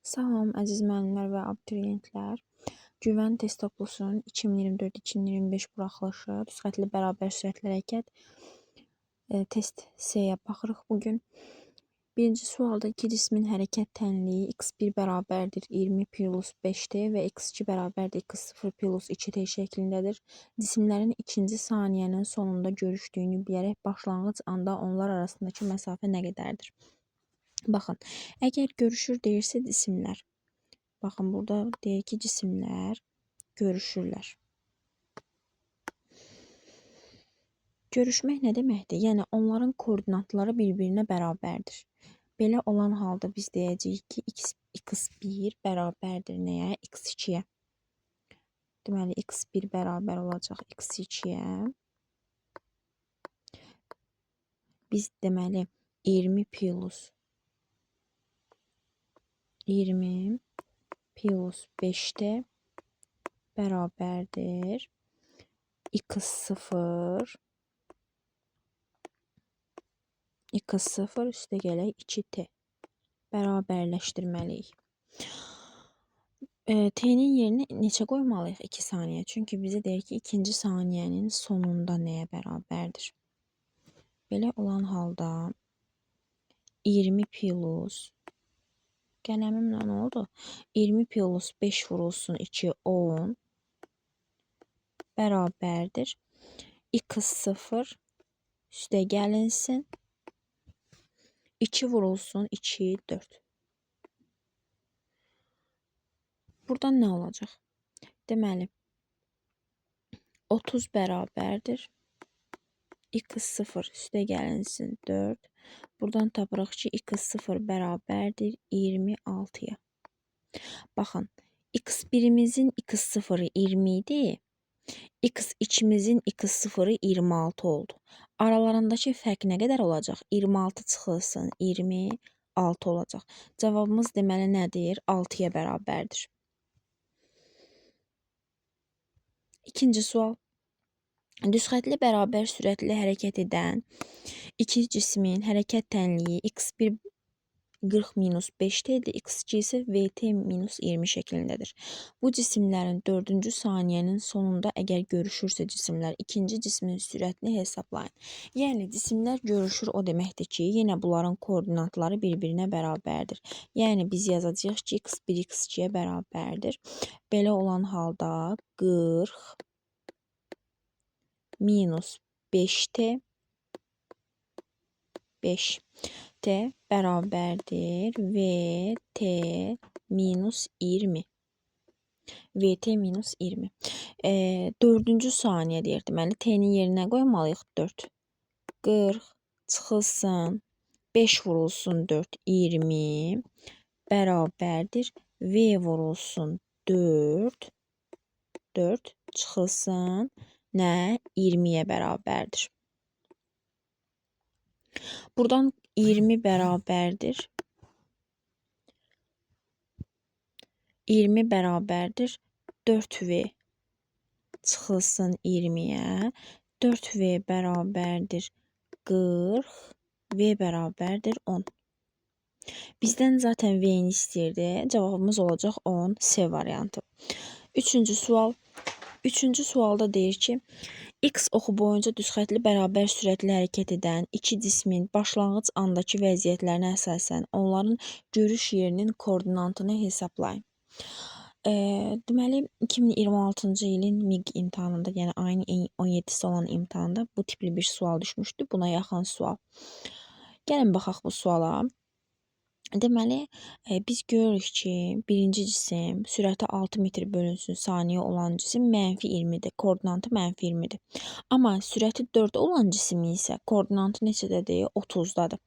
Salam əziz müəllimlər və abituriyentlər. Güvən test toplusunun 2024-2025 buraxılışı, düzxətli bərabər sürətli hərəkət test C-yə baxırıq bugün. Birinci sualda iki cismin hərəkət tənliyi x1 bərabərdir 20 plus 5t və x2 bərabərdir x0 plus 2t şəklindədir. Cisimlərin ikinci saniyənin sonunda görüşdüyünü bilərək başlanğıc anda onlar arasındakı məsafə nə qədərdir? Baxın, əgər görüşür deyirsə cisimlər, baxın burada deyir ki, cisimlər görüşürlər. Görüşmək nə deməkdir? Yəni onların koordinatları bir-birinə bərabərdir. Belə olan halda biz deyəcəyik ki, x1 bərabərdir nəyə? x2-yə. Deməli, x1 bərabər olacaq x2-yə. Biz deməli 20 plus 5t bərabərdir x0 üstə gələk 2t bərabərləşdirməliyik. T'nin yerinə neçə qoymalıyıq? 2 saniyə. Çünki bizə deyir ki, ikinci saniyənin sonunda nəyə bərabərdir? Belə olan halda 20 plus qələmimlə nə oldu? 20 plus 5 vurulsun 2 10 bərabərdir. x0 üstə gəlinsin 2 vurulsun 2 4. Buradan nə olacaq? Deməli 30 bərabərdir. x0 üstə gəlinsin 4. Buradan tapırıq ki, x0 bərabərdir 26-ya. Baxın, x1-imizin x0-ı 20 idi. x2-mizin x0-ı 26 oldu. Aralarındakı fərq nə qədər olacaq? 26 çıxılsın 26 olacaq. Cavabımız deməli nədir? 6-ya bərabərdir. İkinci sual. Düzxətli bərabər sürətli hərəkət edən iki cismin hərəkət tənliyi x1 40-5t-dir, x2 isə vt-20 şəklindədir. Bu cisimlərin 4-cü saniyənin sonunda əgər görüşürsə cisimlər, ikinci cismin sürətini hesablayın. Yəni, cisimlər görüşür o deməkdir ki, yenə bunların koordinatları bir-birinə bərabərdir. Yəni, biz yazacağıq ki, x1 x2-yə bərabərdir. Belə olan halda 40 minus 5t 5t bərabərdir vt minus 20. Vt minus 20. 4-cü saniyə deyir. Deməli, t'nin yerinə qoymalıyıq 4. 40 çıxılsın 5 vurulsun 4 20 bərabərdir v vurulsun 4 çıxılsın nə? 20-yə bərabərdir. Buradan 20 bərabərdir. 20 bərabərdir 4v çıxılsın 20-yə. 4v bərabərdir 40, v bərabərdir 10. Bizdən zaten v-ni istəyirdi. Cavabımız olacaq 10, C variantı. Üçüncü sual. Üçüncü sualda deyir ki, x oxu boyunca düzxətli bərabər sürətli hərəkət edən iki cismin başlanğıc andakı vəziyyətlərinə əsasən onların görüş yerinin koordinatını hesablayın. Deməli, 2026-cı ilin MİQ imtahanında, yəni ayın 17-si olan imtahanda bu tipli bir sual düşmüşdü. Buna yaxın sual. Gəlin baxaq bu suala. Deməli, biz görürük ki, birinci cisim sürəti 6 metr bölünsün saniyə olan cisim mənfi 20-dir. Koordinatı mənfi 20-dir. Amma sürəti 4 olan cismin isə koordinatı neçədədir? 30-dadır.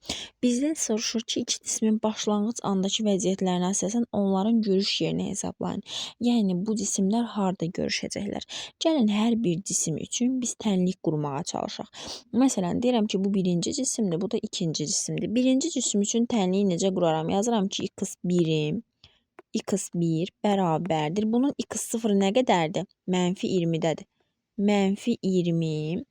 Bizdən soruşur ki, iki cismin başlanğıc andakı vəziyyətlərinə əsasən onların görüş yerini hesablayın. Yəni, bu cisimlər harada görüşəcəklər? Gəlin, hər bir cisim üçün biz tənlik qurmağa çalışaq. Məsələn, deyirəm ki, bu birinci cisimdir, bu da ikinci cisimdir. Birinci cisim üçün tənliyi necə quraram? Yazıram ki, x1 bərabərdir. Bunun x0 nə qədərdir? Mənfi 20-dədir. -20.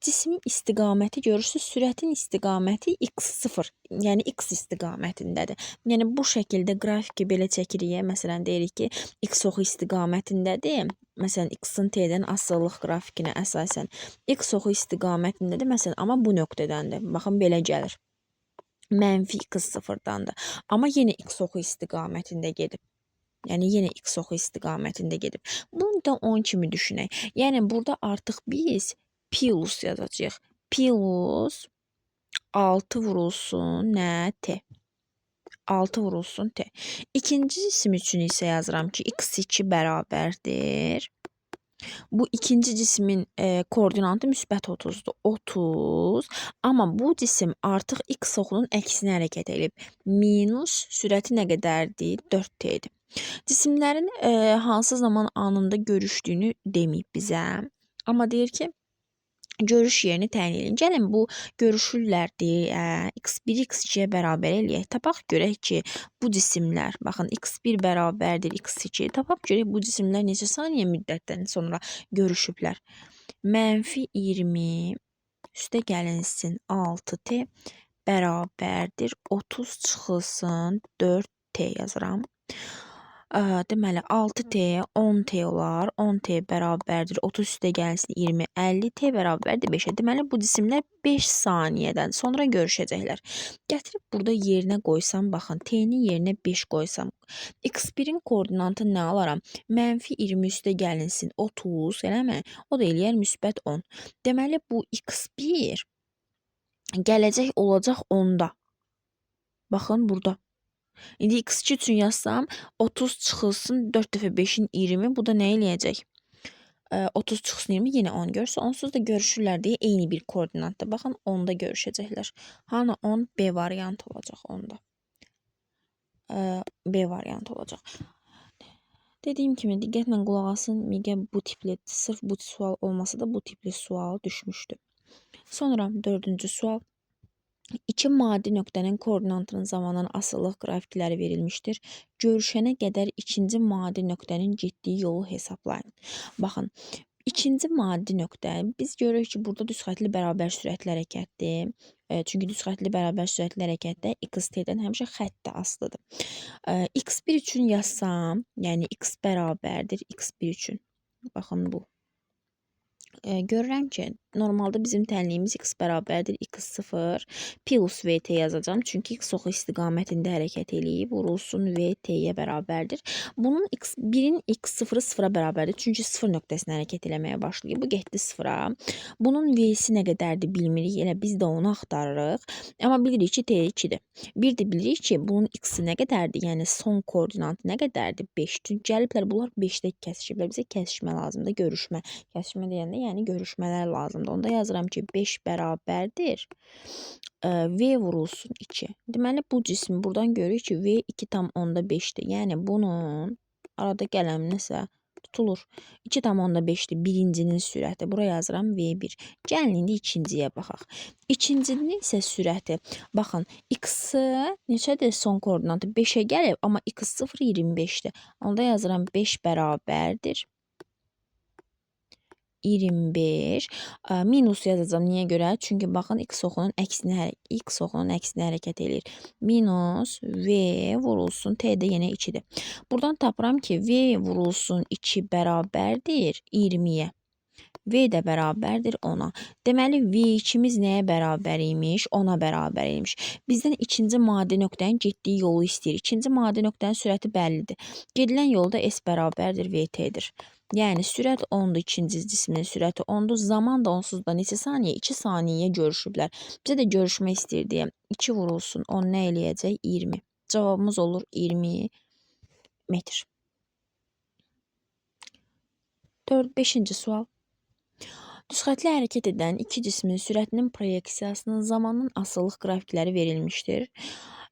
Cismin istiqaməti görürsüz, sürətin istiqaməti x0, yəni x istiqamətindədir. Yəni bu şəkildə qrafiki belə çəkirik. Məsələn deyirik ki, x oxu istiqamətindədir. Məsələn x-in t-dən asılılıq grafikinə əsasən x oxu istiqamətindədir. Məsələn, amma bu nöqtədəndir. Baxın belə gəlir. -x0-dandır. Amma yenə x oxu istiqamətində gedib. Yəni yenə x oxu istiqamətində gedib. Bunu da 10 kimi düşünək. Yəni burada artıq biz plus yazacağıq. Plus 6 vurulsun nə t. 6 vurulsun t. İkinci cisim üçün isə yazıram ki, x2 bərabərdir. Bu ikinci cismin koordinatı müsbət 30-dur. 30. Amma bu cisim artıq x oxunun əksinə hərəkət edib. Minus sürəti nə qədərdir? 4t-dir. Cisimlərin hansı zaman anında görüşdüyünü deməyib bizə. Amma deyir ki, görüş yerini təyin edin. Gəlin bu görüşürlər deyə x1 x2-yə bərabər eləyək. Tapaq görək ki, bu cisimlər, baxın x1 bərabərdir x2. Tapaq görək bu cisimlər neçə saniyə müddətdən sonra görüşüblər. -20 üstə gəlinsin 6t bərabərdir 30 çıxılsın 4t yazıram. Deməli 6t 10t olar. 10t bərabərdir 30 üstə gəlsin 20, 50t bərabərdir 5-ə. Deməli bu cisimlər 5 saniyədən sonra görüşəcəklər. Gətirib burada yerinə qoysam, baxın t-nin yerinə 5 qoysam, x1-in koordinatı nə alaram? -20 üstə gəlinsin 30, eləmi? O da eləyər müsbət 10. Deməli bu x1 gələcək olacaq 10-da. Baxın burada. İndi x2 üçün yazsam 30 çıxılsın 4 dəfə 5-in 20, bu da nə eləyəcək? 30 çıxılsın 20 yenə 10 görürsə, onsuz da görüşürlər deyə eyni bir koordinatda. Baxın 10-da görüşəcəklər. Hanı 10? B variantı olacaq 10-da. B variantı olacaq. Dediyim kimi diqqətlə qulaq asın. Migə bu tipli, sırf bu sual olmasa da bu tipli sual düşmüşdü. Sonra 4-cü sual. İki maddi nöqtənin koordinatının zamandan asılılıq qrafikləri verilmişdir. Görüşənə qədər ikinci maddi nöqtənin getdiyi yolu hesablayın. Baxın, ikinci maddi nöqtə, biz görürük ki, burada düz xətli bərabər sürətli hərəkətdir. Çünki düz xətli bərabər sürətli hərəkətdə x-t-dən həmişə xətt də asılıdır. x1 üçün yazsam, yəni x bərabərdir x1 üçün. Baxın bu. Görürəm ki, normalda bizim tənliyimiz x bərabərdir x0 plus vt yazacağım. Çünki x oxu istiqamətində hərəkət eləyib, vurulsun vt-yə bərabərdir. Bunun x1-in x0-ı 0-a bərabərdir. Çünki 0 nöqtəsində hərəkət eləməyə başlayıb. Bu getdi 0-a. Bunun v-si nə qədərdir bilmirik. Elə biz də onu axtarırıq. Amma bilirik ki, t2-dir. Bir də bilirik ki, bunun x-i nə qədərdir? Yəni son koordinatı nə qədərdir? 5. Çünki gəliblər, bunlar 5-də kəsişiblər. Bizə kəsişmə lazımdır, görüşmə. Kəsişmə deyəndə, yəni görüşmələr lazımdır. Onda yazıram ki, 5 bərabərdir. V vurulsun 2. Deməli, bu cismi buradan görürük ki, V 2,5-dir. Yəni, bunun arada qələm nəsə tutulur. 2,5-dir birincinin sürəti. Buraya yazıram V1. Gəlin, indi ikinciyə baxaq. İkincinin isə sürəti. Baxın, x-ı neçədir son koordinatı? 5-ə gəlib, amma x0 25-dir. Onda yazıram 5 bərabərdir 25. Minus yazacağım. Niyə görə? Çünki baxın x oxunun əksinə hərəkət eləyir. Minus v vurulsun t də yenə 2-dir. Buradan tapıram ki, v vurulsun 2 bərabərdir 20-yə. V də bərabərdir 10-a. Deməli, V2-miz nəyə bərabər imiş? 10-a bərabər imiş. Bizdən ikinci maddi nöqtənin getdiyi yolu istəyir. İkinci maddi nöqtənin sürəti bəllidir. Gedilən yolda S bərabərdir VT-dir. Yəni, sürət 10-dur, ikinci cismin sürəti 10-dur. Zaman da onsuz da neçə saniyə? 2 saniyəyə görüşüblər. Bizə də görüşmə istəyir deyə 2 vurulsun, 10 nə eləyəcək? 20. Cavabımız olur 20 metr. 5-ci sual. Düzxətli hərəkət edən iki cismin sürətinin proyeksiyasının zamanın asılılıq qrafikləri verilmişdir.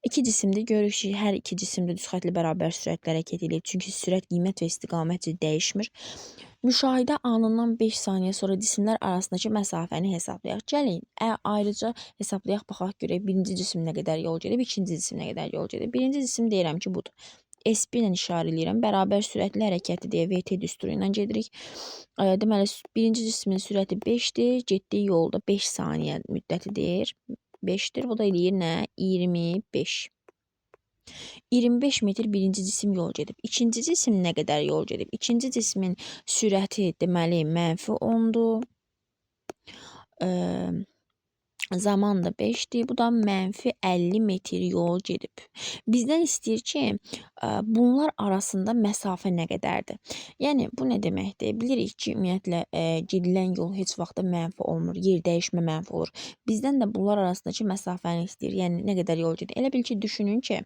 İki cisimdə görürük ki, hər iki cisimdə düzxətli bərabər sürətlə hərəkət edir. Çünki sürət, qiymət və istiqamət dəyişmir. Müşahidə anından 5 saniyə sonra cisimlər arasındakı məsafəni hesablayaq. Gəlin, ayrıca hesablayaq, baxaq görək birinci cisim nə qədər yol gedib, ikinci cisim nə qədər yol gedib. Birinci cisim deyirəm ki, budur. S1 ilə işarə edirəm. Bərabər sürətli hərəkəti deyə VT düsturu ilə gedirik. Deməli, birinci cismin sürəti 5-dir. Getdiyi yolda 5 saniyə müddətidir. 5-dir. Bu da eləyir nə? 25. 25 metr birinci cisim yol gedib. İkinci cisim nə qədər yol gedib? İkinci cismin sürəti deməli -10-dur. Zaman da 5-dir. Bu da -50 metr yol gedib. Bizdən istəyir ki, bunlar arasında məsafə nə qədərdir? Yəni, bu nə deməkdir? Bilirik ki, ümumiyyətlə, gedilən yol heç vaxt mənfi olmur. Yer dəyişmə mənfi olur. Bizdən də bunlar arasındakı məsafəni istəyir. Yəni, nə qədər yol gedib? Elə bil ki, düşünün ki,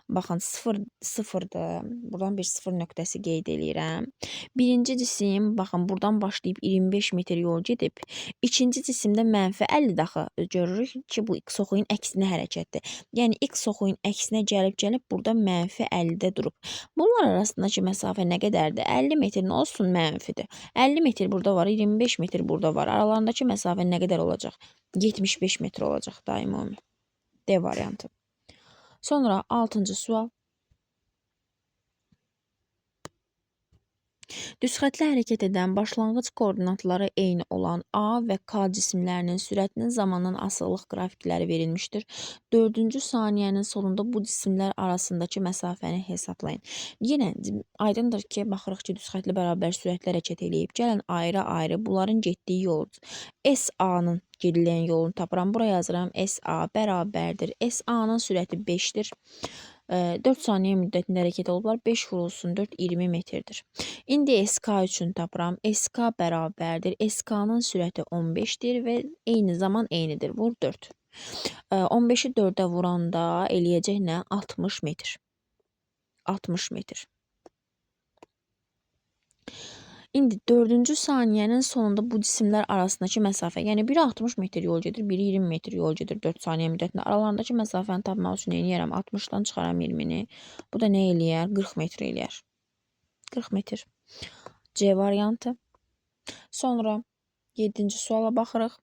baxın, 0-dır. Buradan bir 0 nöqtəsi qeyd eləyirəm. Birinci cisim, baxın, buradan başlayıb 25 metr yol gedib. İkinci cisimdə -50 daxı görürük ki, bu x oxuyun əksinə hərəkətdir. Yəni, x oxuyun əksinə gəlib burada -50-də durub. Bunlar arasındakı məsafə nə qədərdir? 50 metr nə olsun mənfidir. 50 metr burada var, 25 metr burada var. Aralarındakı məsafə nə qədər olacaq? 75 metr olacaq daimi. D variantı. Sonra 6-cı sual. Düz xətlə hərəkət edən başlanğıc koordinatları eyni olan A və K cisimlərinin sürətinin zamandan asılılıq qrafikləri verilmişdir. 4-cü saniyənin sonunda bu cisimlər arasındakı məsafəni hesablayın. Yenə aydındır ki, baxırıq ki, düz xətli bərabər sürətlə hərəkət eləyib. Gəlin ayrı-ayrı bunların getdiyi yol. SA-nın gedilən yolunu tapıram. Buraya yazıram. SA bərabərdir. SA-nın sürəti 5-dir. 4 saniyə müddətində hərəkət olublar. 5 vurulsun 4, 20 metrdir. İndi SK üçün tapıram. SK bərabərdir. SK-nın sürəti 15-dir və eyni zaman eynidir. Vur 4. 15-i 4-ə vuranda eləyəcək nə? 60 metr. 60 metr. İndi 4-cü saniyənin sonunda bu cisimlər arasındakı məsafə, yəni biri 60 metr yol gedir, biri 20 metr yol gedir 4 saniyə müddətində. Aralarındakı məsafəni tapmaq üçün eləyərəm 60-dan çıxaram 20-ni. Bu da nə eləyər? 40 metr eləyər. 40 metr. C variantı. Sonra 7-ci suala baxırıq.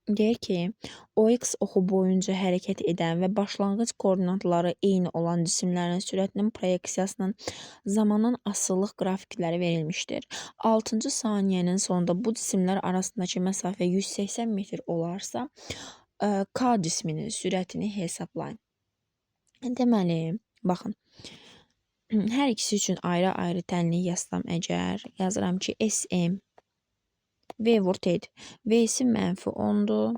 Deyir ki, OX oxu boyunca hərəkət edən və başlanğıc koordinatları eyni olan cisimlərin sürətinin proyeksiyasının zamandan asılılıq qrafikləri verilmişdir. 6-cı saniyənin sonunda bu cisimlər arasındakı məsafə 180 metr olarsa, K cisminin sürətini hesablayın. Deməli, baxın, hər ikisi üçün ayrı-ayrı tənlik yazsam əgər, yazıram ki, SM V vur T-dir. V-si -10'dur.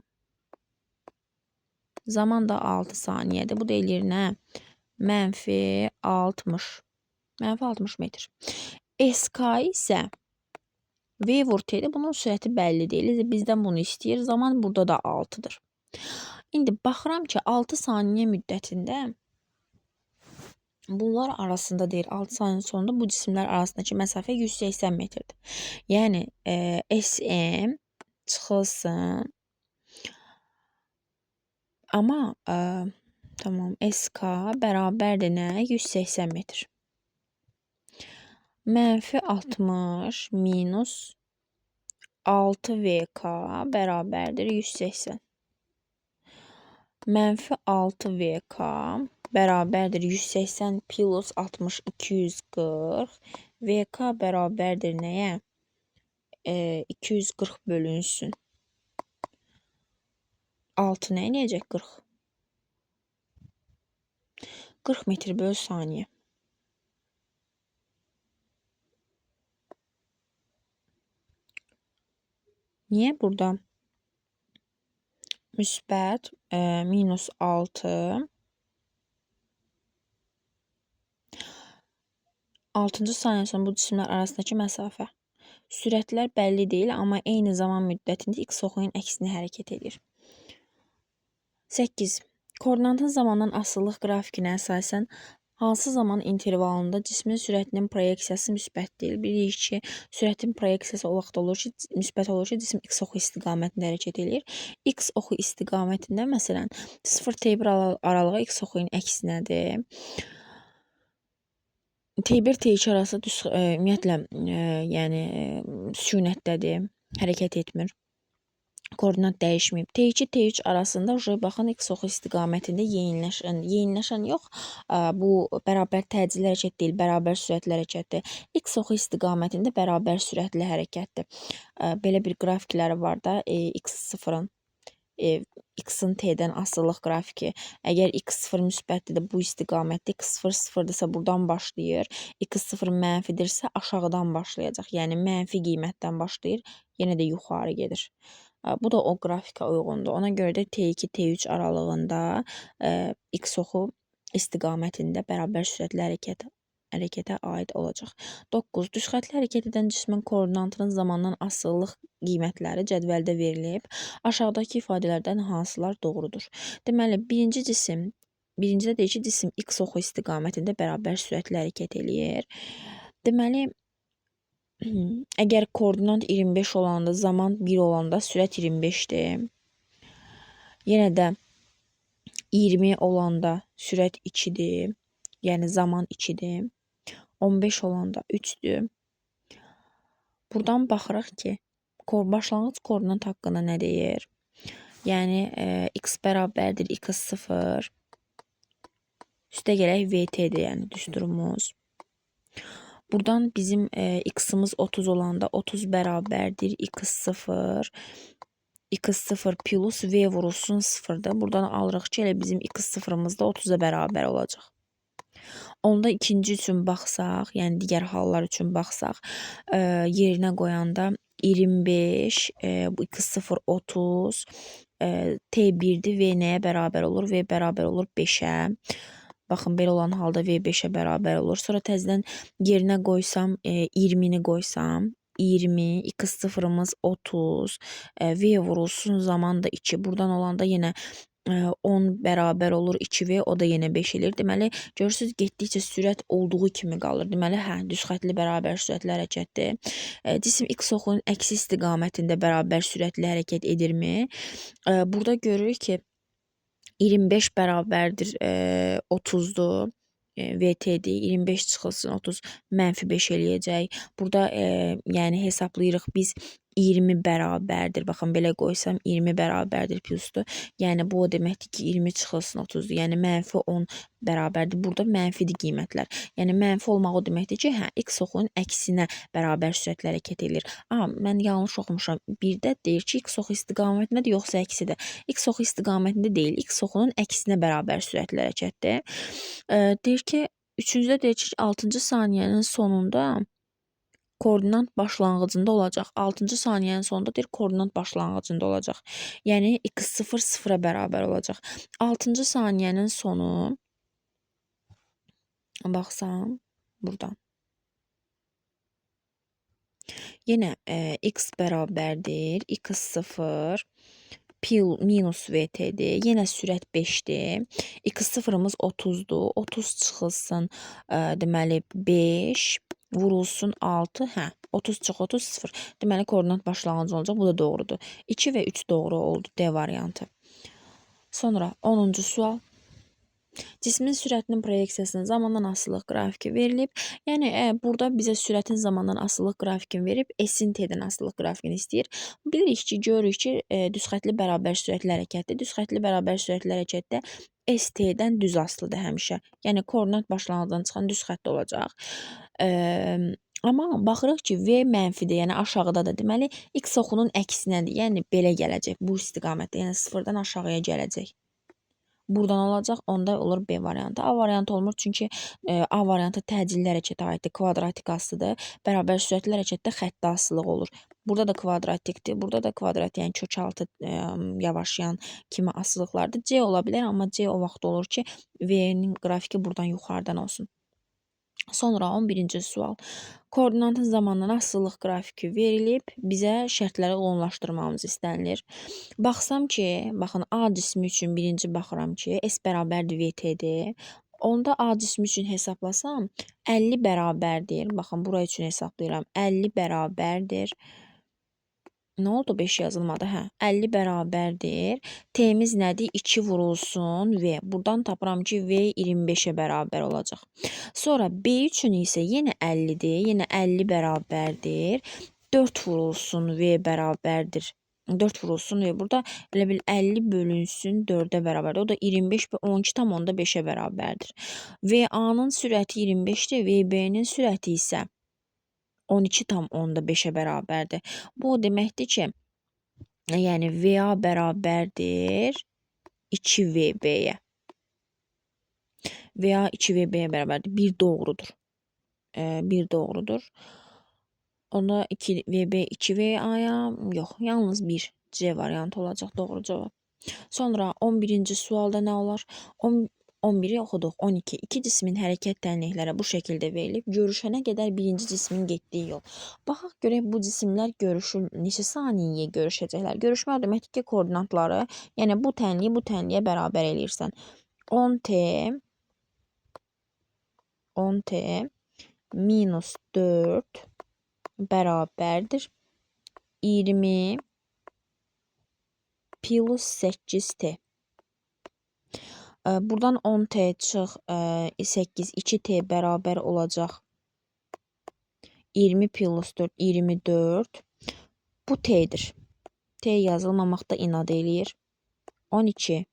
Zaman da 6 saniyədir. Bu da eləyir nə? -60. -60 metr. SK isə V vur T-dir. Bunun sürəti bəlli deyil. Bizdən bunu istəyir. Zaman burada da 6'dır. İndi baxıram ki, 6 saniyə müddətində bunlar arasında deyir, 6 saniyə sonunda bu cisimlər arasındakı məsafə 180 metrdir. Yəni, SM çıxılsın. Amma, tamam, SK bərabərdir nə? 180 metr. -60 minus 6VK bərabərdir 180. -6VK bərabərdir 180 plus 60 240. VK bərabərdir nəyə? 240 bölünsün. 6 nə eləyəcək? 40. 40 metr böl saniyə. Niyə burada? Müsbət minus 6. 6-cı saniyə sonra bu cisimlər arasındakı məsafə. Sürətlər bəlli deyil, amma eyni zaman müddətində x oxuyun əksinə hərəkət edir. 8. Koordinatın zamandan asılılıq grafikinə əsasən hansı zaman intervalında cismin sürətinin proyeksiyası müsbət deyil? Bilirik ki, sürətin proyeksiyası o vaxt olur ki, müsbət olur ki, cisim x oxu istiqamətində hərəkət edir. X oxu istiqamətində, məsələn, 0-T1 aralığı x oxuyun əksinədir. T1 T2 arası ümumiyyətlə yəni sükunətdədir, hərəkət etmir. Koordinat dəyişməyib. T2, T3 arasında baxın x oxu istiqamətində yeniləşən yox, bu bərabər təcili hərəkət deyil, bərabər sürətli hərəkətdir. X oxu istiqamətində bərabər sürətli hərəkətdir. Belə bir qrafikləri var da, x0-ın x-in t-dən asılılıq qrafiki. Əgər x0 müsbətdirsə bu istiqamətdə, x0 sıfırdırsa buradan başlayır, x0 mənfidirsə aşağıdan başlayacaq. Yəni mənfi qiymətdən başlayır, yenə də yuxarı gedir. Bu da o qrafika uyğundur. Ona görə də T2, T3 aralığında x oxu istiqamətində bərabər sürətli hərəkətə aid olacaq. 9. Düşxətli hərəkət edən cismin koordinatının zamandan asılılıq qiymətləri cədvəldə verilib. Aşağıdakı ifadələrdən hansılar doğrudur? Deməli, birincidə deyir ki, cisim x oxu istiqamətində bərabər sürətli hərəkət eləyir. Deməli, əgər koordinat 25 olanda, zaman 1 olanda sürət 25-dir. Yenə də 20 olanda sürət 2-dir. Yəni zaman 2-dir. 15 olanda 3-dür. Buradan baxırıq ki, başlanğıc koordinat haqqında nə deyir? Yəni x bərabərdir x0. Üstə gələk VT-dir, yəni düsturumuz. Buradan bizim x-ımız 30 olanda 30 bərabərdir x0. x0 plus v vurulsun 0-dır. Buradan alırıq ki, elə bizim x0-ımız da 30-a bərabər olacaq. Onda ikinci üçün baxsaq, yəni digər hallar üçün baxsaq, yerinə qoyanda 25, bu x0 30, t1-dir, v nəyə bərabər olur? V bərabər olur 5-ə. Baxın, belə olan halda v 5-ə bərabər olur. Sonra təzədən yerinə qoysam, 20-ni qoysam, 20, x0-ımız 30, v vurulsun zaman da 2. Buradan olanda yenə 10 bərabər olur 2v, o da yenə 5 eləyir. Deməli, görürsünüz, getdikcə sürət olduğu kimi qalır. Deməli, düzxətli bərabər sürətli hərəkətdir. Cisim x oxunun əksi istiqamətində bərabər sürətli hərəkət edirmi? Burada görürük ki, 25 bərabərdir 30-dur. VT-dir. 25 çıxılsın 30 mənfi 5 eləyəcək. Burada yəni hesablayırıq biz 20 bərabərdir. Baxın, belə qoysam 20 bərabərdir plusdur. Yəni bu o deməkdir ki, 20 çıxılsın 30-dur. Yəni mənfi 10 bərabərdir. Burada mənfidir qiymətlər. Yəni mənfi olmaq o deməkdir ki, x oxunun əksinə bərabər sürətlə hərəkət edir. Mən yanlış oxumuşam. Birdə deyir ki, x oxu istiqamətindədir, yoxsa əksidir. X oxu istiqamətində deyil. X oxunun əksinə bərabər sürətlə hərəkətdir. Deyir ki, üçüncüdə deyir ki, 6-cı saniyənin sonunda koordinat başlanğıcında olacaq. 6-cı saniyənin sonunda deyir, koordinat başlanğıcında olacaq. Yəni, x0 0-a bərabər olacaq. 6-cı saniyənin sonu, baxsam, buradan. Yenə x bərabərdir, x0 minus VT-dir. Yenə sürət 5-dir. x0-ımız 30-dur. 30 çıxılsın, deməli 5 vurulsun 6, 30 çıx 30 0. Deməli, koordinat başlanğıcı olacaq. Bu da doğrudur. 2 və 3 doğru oldu. D variantı. Sonra 10-cu sual. Cismin sürətinin proyeksiyasının zamandan asılılıq qrafiki verilib. Yəni, burada bizə sürətin zamandan asılılıq qrafikini verib, S-in T-dən asılılıq qrafikini istəyir. Bilirik ki, görürük ki, düzxətli bərabər sürətli hərəkətdir. Düzxətli bərabər sürətli hərəkətdə S-T-dən düz asılıdır həmişə. Yəni, koordinat başlanğıcından çıxan düz xətt olacaq. Amma baxırıq ki, V mənfidir, yəni aşağıdadır. Deməli, x oxunun əksinədir. Yəni, belə gələcək bu istiqamətdə. Yəni, sıfırdan aşağıya gələcək. Buradan olacaq, onda olur B variantı. A variantı olmur, çünki A variantı təcilli hərəkətə aiddir, kvadratik asılıdır. Bərabər sürətli hərəkətdə xəttdə asılıq olur. Burada da kvadratikdir, burada da kvadrat, yəni kökaltı yavaşlayan kimi asılıqlardır. C ola bilər, amma C o vaxt olur ki, V-nin qrafiki buradan yuxarıdan olsun. Sonra 11-ci sual. Koordinatın zamandan asılılıq qrafiki verilib, bizə şərtləri uyğunlaşdırmamız istənilir. Baxsam ki, baxın, A cismi üçün birinci baxıram ki, S bərabərdir VT-dir. Onda A cismi üçün hesablasam, 50 bərabərdir. Baxın, bura üçün hesablayıram. 50 bərabərdir. Nə oldu? 5 yazılmadı. 50 bərabərdir. T'miz nədir? 2 vurulsun V. Buradan tapıram ki, V 25-ə bərabər olacaq. Sonra B üçün isə yenə 50-dir. Yenə 50 bərabərdir. 4 vurulsun V bərabərdir 4 vurulsun ve burada elə bil 50 bölünsün 4-ə bərabərdir. O da 25 və 12,5-ə bərabərdir. VA-nın sürəti 25-dir, VB-nin sürəti isə 12,5-ə bərabərdir. Bu o deməkdir ki, yəni VA bərabərdir 2VB-yə. VA 2VB-yə bərabərdir. 1 doğrudur. 1 doğrudur. Onda 2VB 2VA-ya yox, yalnız 1 C variantı olacaq doğru cavab. Sonra 11-ci sualda nə olar? 11-i oxuduq. 12. İki cismin hərəkət tənlikləri bu şəkildə verilib. Görüşənə qədər birinci cismin getdiyi yol. Baxaq görək bu cisimlər görüşür neçə saniyəyə görüşəcəklər. Görüşmək deməkdir ki, koordinatları, yəni bu tənliyə bərabər eləyirsən. 10T minus 4 bərabərdir 20 plus 8T. Buradan 10T çıx 8, 2T bərabər olacaq 20 plus 4, 24. Bu T'dir. T yazılmamakta inad eləyir. 12.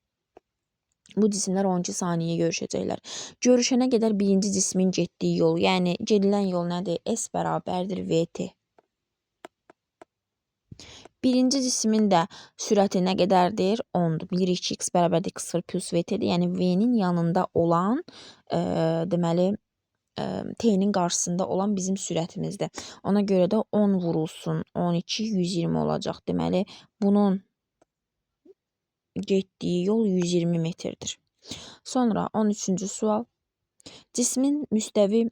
Bu cisimlər 12 saniyə görüşəcəklər. Görüşənə qədər birinci cismin getdiyi yol, yəni gedilən yol nədir? S bərabərdir VT. Birinci cismin də sürəti nə qədərdir? 10-dur. Bilirik ki, x bərabərdir x0 plus VT-dir. Yəni V-nin yanında olan, deməli, T-nin qarşısında olan bizim sürətimizdir. Ona görə də 10 vurulsun 12, 120 olacaq. Deməli, bunun getdiyi yol 120 metrdir. Sonra 13-cü sual. Cismin müstəvi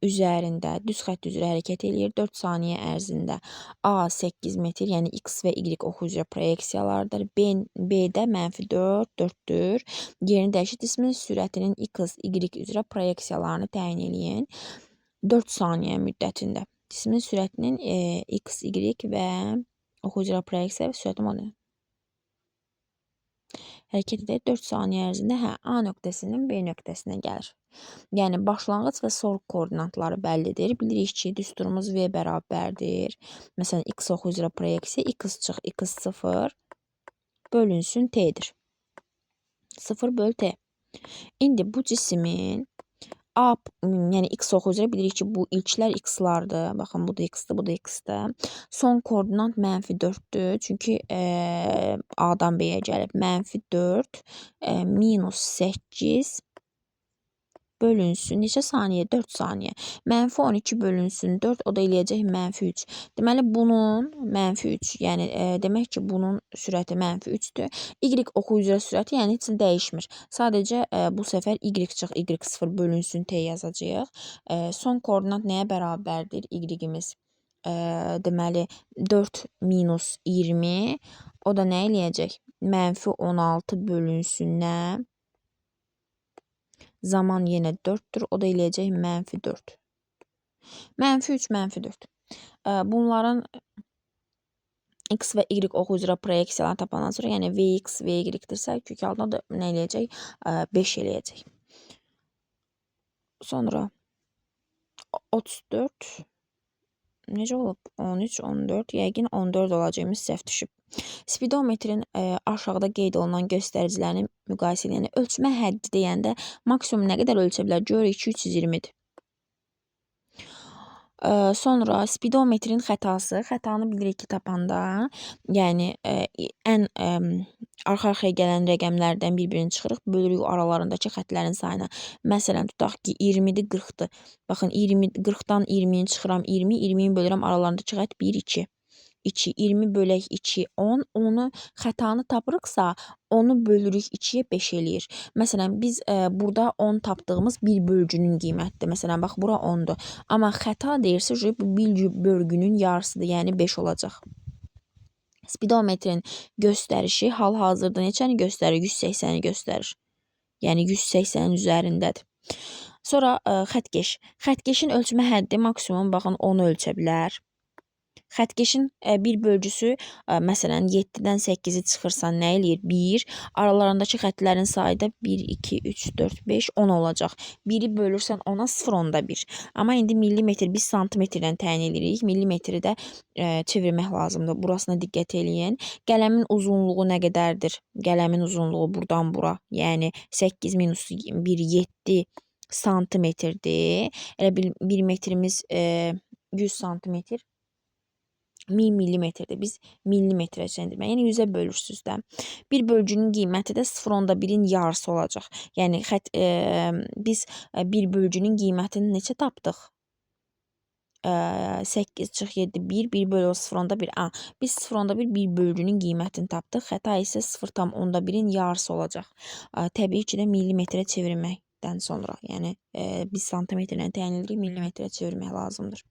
üzərində düz xətt üzrə hərəkət eləyir. 4 saniyə ərzində A 8 metr, yəni X və Y oxu üzrə proyeksiyalardır. B-də -4, 4-dür. Yerini dəyişir. Cismin sürətinin X, Y üzrə proyeksiyalarını təyin eləyin. 4 saniyə müddətində. Cismin sürətinin X, Y və oxu üzrə proyeksiya və sürəti modeli. Hərəkət edək 4 saniyə ərzində A nöqtəsindən B nöqtəsinə gəlir. Yəni başlanğıc və son koordinatları bəllidir. Bilirik ki, düsturumuz V bərabərdir. Məsələn, X oxu üzrə proyeksiya, X çıx, X0 bölünsün T'dir. 0 böl T. İndi bu cismin A, yəni X oxu üzrə bilirik ki, bu ilklər X-lardır. Baxın, bu da X-dır, bu da X-dır. Son koordinat -4-dür. Çünki A-dan B-yə gəlib. -4 minus 8 bölünsün. Neçə saniyə? 4 saniyə. -12 bölünsün 4, o da eləyəcək -3. Deməli, bunun -3, yəni demək ki, bunun sürəti -3-dür. Y oxu üzrə sürəti, yəni heç dəyişmir. Sadəcə bu səfər Y çıx, Y0 bölünsün T yazacağıq. Son koordinat nəyə bərabərdir? Y-imiz. Deməli, 4 minus 20, o da nə eləyəcək? -16 bölünsün nə? Zaman yenə 4-dür. O da eləyəcək -4. -3, -4. Bunların X və Y oxu üzrə proyeksiyalarını tapandan sonra, yəni Vx, Vy-dirsə, kök altına da nə eləyəcək? 5 eləyəcək. Sonra 34. Necə olub? 13, 14. Yəqin 14 olacağımız səhv düşüb. Spidometrin aşağıda qeyd olunan göstəricilərini müqayisə edin. Yəni, ölçmə həddi deyəndə maksimum nə qədər ölçə bilər? Görürük ki, 320-dir. Sonra spidometrin xətası. Xətanı bilirik ki, tapanda, yəni ən arxa-arxaya gələn rəqəmlərdən bir-birini çıxırıq, bölürük aralarındakı xətlərin sayına. Məsələn, tutaq ki, 20-dir, 40-dır. Baxın, 40-dan 20-ni çıxıram 20, 20-ni bölürəm aralarındakı xət 1, 2. 2, 20 bölək 2, 10. Onu xətanı tapırıqsa, onu bölürük 2-yə 5 eləyir. Məsələn, biz burada 10 tapdığımız bir bölgünün qiymətidir. Məsələn, bax, bura 10-dur. Amma xəta deyirsə, bu bir bölgünün yarısıdır, yəni 5 olacaq. Spidometrin göstərişi hal-hazırda neçəni göstərir? 180-i göstərir. Yəni 180-in üzərindədir. Sonra xəttkeş. Xəttkeşin ölçmə həddi maksimum, baxın, 10 ölçə bilər. Xəttkeşin bir bölgüsü məsələn 7-dən 8-i çıxırsan nə eləyir? 1. Aralarındakı xəttlərin sayı da 1, 2, 3, 4, 5, 10 olacaq. 1-i bölürsən 10-a 0,1. Amma indi millimetr biz santimetrlə təyin edirik. Millimetri də çevirmək lazımdır. Burasına diqqət eləyin. Qələmin uzunluğu nə qədərdir? Qələmin uzunluğu buradan bura, yəni 8 minus 1, 7 santimetrdir. Elə 1 metrimiz 100 santimetr. 1000 millimetrdir. Biz millimetrə çevirmək. Yəni 100-ə bölürsüz də. Bir bölgünün qiyməti də 0,1-in yarısı olacaq. Yəni biz bir bölgünün qiymətini neçə tapdıq? 8 çıx 7 1 1 bölü 0,1. Biz 0,1 bir bölgünün qiymətini tapdıq. Xəta isə 0,1-in yarısı olacaq. Təbii ki də millimetrə çevirməkdən sonra, yəni biz santimetrlə təyin edirik, millimetrə çevirmək lazımdır.